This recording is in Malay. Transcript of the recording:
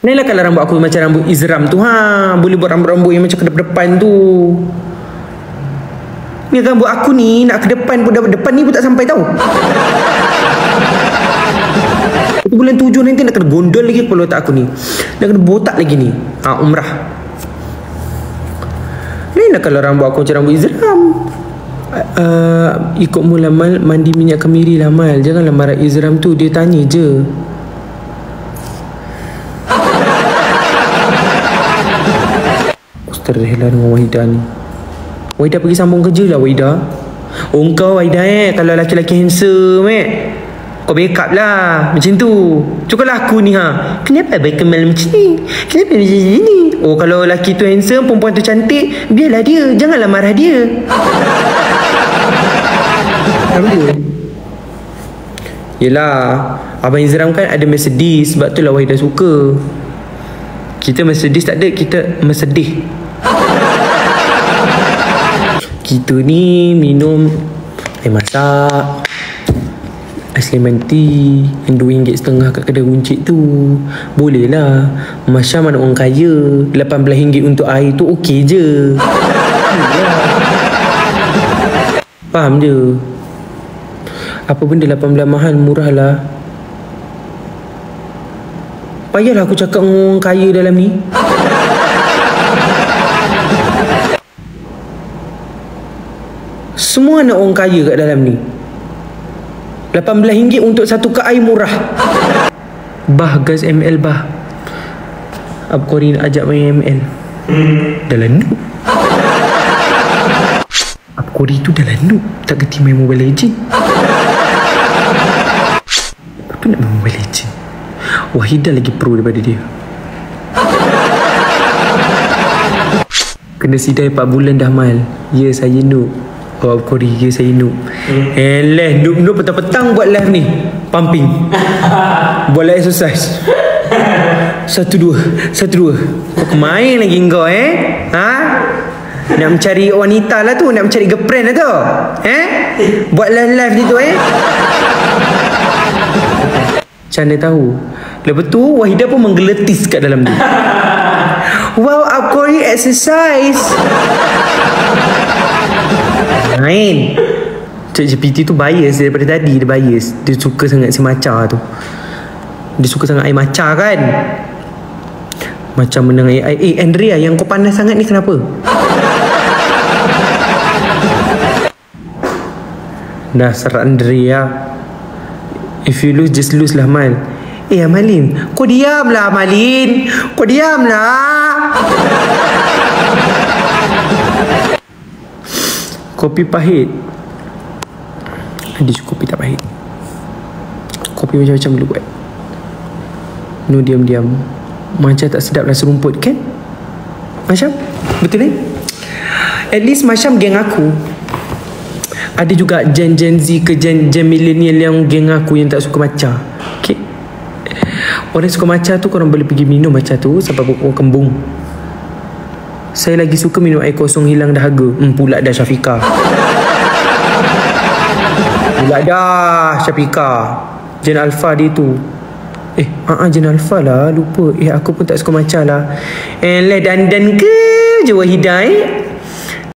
Naiklah kalau rambut aku macam rambut Izram tu boleh buat rambut-rambut yang macam ke depan tu. Ni rambut aku ni nak ke depan pun, depan ni pun tak sampai tau. Bulan 7 nanti nak kena gondol lagi kepala otak aku ni. Nak kena botak lagi ni. Umrah. Naiklah kalau rambut aku macam rambut Izram. Ikut mula Mal, mandi minyak kemiri lah Mal. Janganlah marah Izram tu, dia tanya je. Ustaz rehlah dengan Wahidah ni. Wahidah pergi sambung kerja lah Wahidah. Kau Wahidah kalau laki-laki handsome kau backup lah macam tu. Cukulah aku ni kenapa baik kemal macam ni, kenapa macam ni. Kalau lelaki tu handsome, perempuan tu cantik, biarlah dia, janganlah marah dia. Yelah, Abang Izram kan ada Mercedes, sebab tu lah Wahidah suka. Kita Mercedes tak ada, kita Mercedes. Kita ni minum air masak, ais lemon tea yang RM2.5 kat kedai runcit tu. Boleh lah. Masya mana orang kaya, RM18 untuk air tu okey je. Faham je. Apa benda 18 mahal, murah lah. Payahlah aku cakap dengan orang kaya dalam ni. Semua anak orang kaya kat dalam ni. RM18 untuk satu kap air murah. Bah, gas ML bah. Apa kau nak ajak main ML? Dah noob. Apa kau tu dah noob, tak kerti main Mobile Legend. Apa nak main Mobile Legend? Wahidah lagi pro daripada dia. Kena sidai 4 bulan dah Mal. Ya saya noob. Kau ya saya noob. Noob petang-petang buat live ni, pumping. Buat live exercise. 1-2 kau kemain lagi kau nak mencari wanita lah tu, nak mencari girlfriend lah tu. Buat live ni tu Macam mana tahu. Lepas tu Wahidah pun menggeletis kat dalam dia. Wow, aku exercise. Main. ChatGPT tu bias daripada tadi. Dia bias. Dia suka sangat si maca tu. Dia suka sangat air maca kan. Macam menang AI. Andrea, yang kau panas sangat ni kenapa? Dasar Andrea. If you lose, just lose lah Mal. Amalin, kau diam lah Amalin. Kau diam lah. Kopi pahit. Ada kopi tak pahit. Kopi macam-macam boleh buat. No, diam-diam. Macam tak sedap rasa rumput kan? Macam? Betul At least macam geng aku. Ada juga Gen Z ke Gen millennial yang geng aku yang tak suka matcha. Okay. Orang suka matcha tu korang boleh pergi minum matcha tu sampai pokok kembung. Saya lagi suka minum air kosong hilang dahaga. Pula dah Syafiqah. Pula dah Syafiqah. Gen Alpha dia tu. Gen Alpha lah. Lupa. Aku pun tak suka matcha lah. Dandan ke je Wahidah